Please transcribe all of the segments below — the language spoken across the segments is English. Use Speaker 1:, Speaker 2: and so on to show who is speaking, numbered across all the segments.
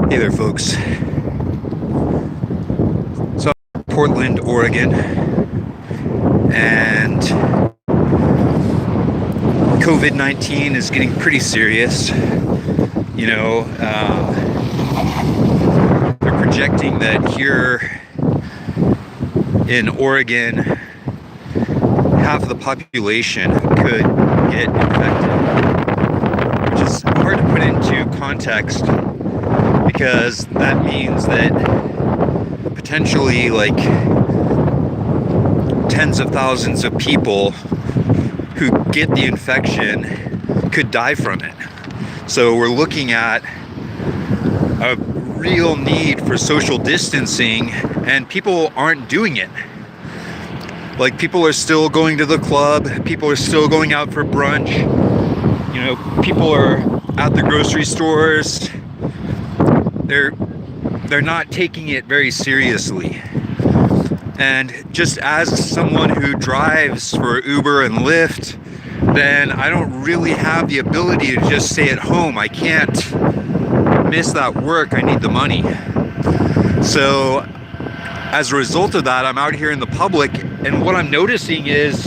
Speaker 1: Hey there, folks. So, I'm in Portland, Oregon, and COVID-19 is getting pretty serious. You know, they're projecting that here in Oregon, half of the population could get infected, which is hard to put into context because that means that potentially like tens of thousands of people who get the infection could die from it. So we're looking at a real need for social distancing, and people aren't doing it. Like, people are still going to the club, people are still going out for brunch, you know, people are at the grocery stores. They're not taking it very seriously. And just as someone who drives for Uber and Lyft, then I don't really have the ability to just stay at home. I can't miss that work. I need the money. So as a result of that, I'm out here in the public, and what I'm noticing is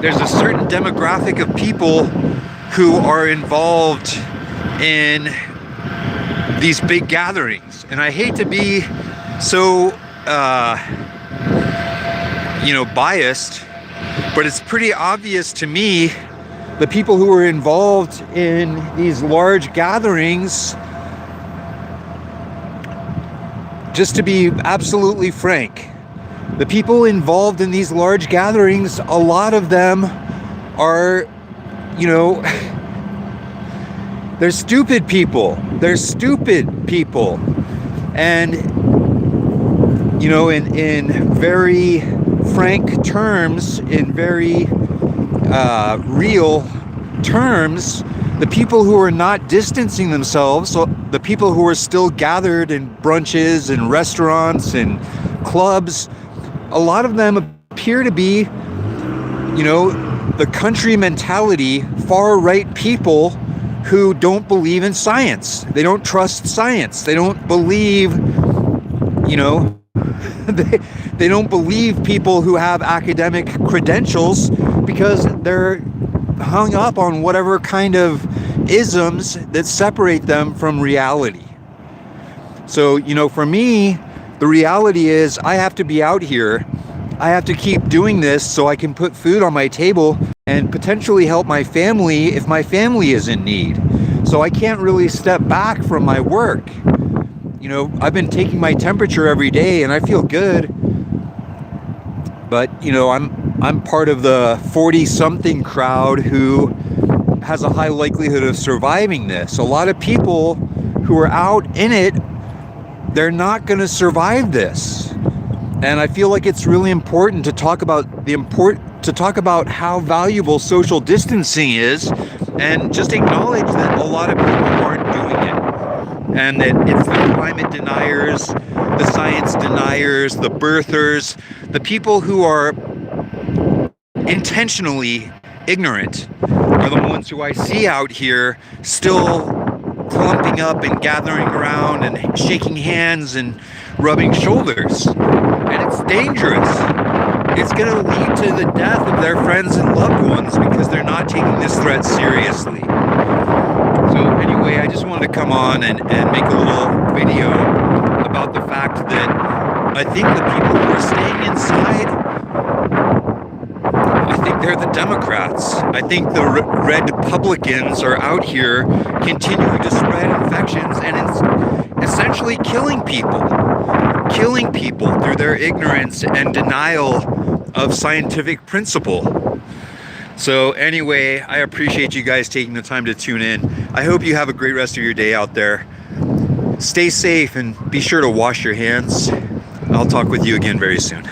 Speaker 1: there's a certain demographic of people who are involved in these big gatherings. And I hate to be so biased, but it's pretty obvious to me the people who are involved in these large gatherings, just to be absolutely frank, the people involved in these large gatherings, a lot of them are, they're stupid people. They're stupid people. And, in very frank terms, in very real terms, the people who are not distancing themselves, so the people who are still gathered in brunches and restaurants and clubs, a lot of them appear to be, the country mentality, far right people who don't believe in science. They don't trust science. They don't believe, they don't believe people who have academic credentials because they're hung up on whatever kind of isms that separate them from reality. So, for me, the reality is I have to be out here. I have to keep doing this so I can put food on my table and potentially help my family if my family is in need. So I can't really step back from my work. I've been taking my temperature every day and I feel good. But, I'm part of the 40-something crowd who has a high likelihood of surviving this. A lot of people who are out in it, they're not going to survive this. And I feel like it's really important to talk about how valuable social distancing is, and just acknowledge that a lot of people aren't doing it. And that it's the climate deniers, the science deniers, the birthers, the people who are intentionally ignorant are the ones who I see out here still clumping up and gathering around and shaking hands and rubbing shoulders. And it's dangerous. It's going to lead to the death of their friends and loved ones because they're not taking this threat seriously. So anyway, I just wanted to come on and make a little video about the fact that I think the people who are staying inside, I think they're the Democrats. I think the red Republicans are out here continuing to spread infections and essentially killing people through their ignorance and denial of scientific principle. So anyway, I appreciate you guys taking the time to tune in. I hope you have a great rest of your day out there. Stay safe and be sure to wash your hands. I'll talk with you again very soon.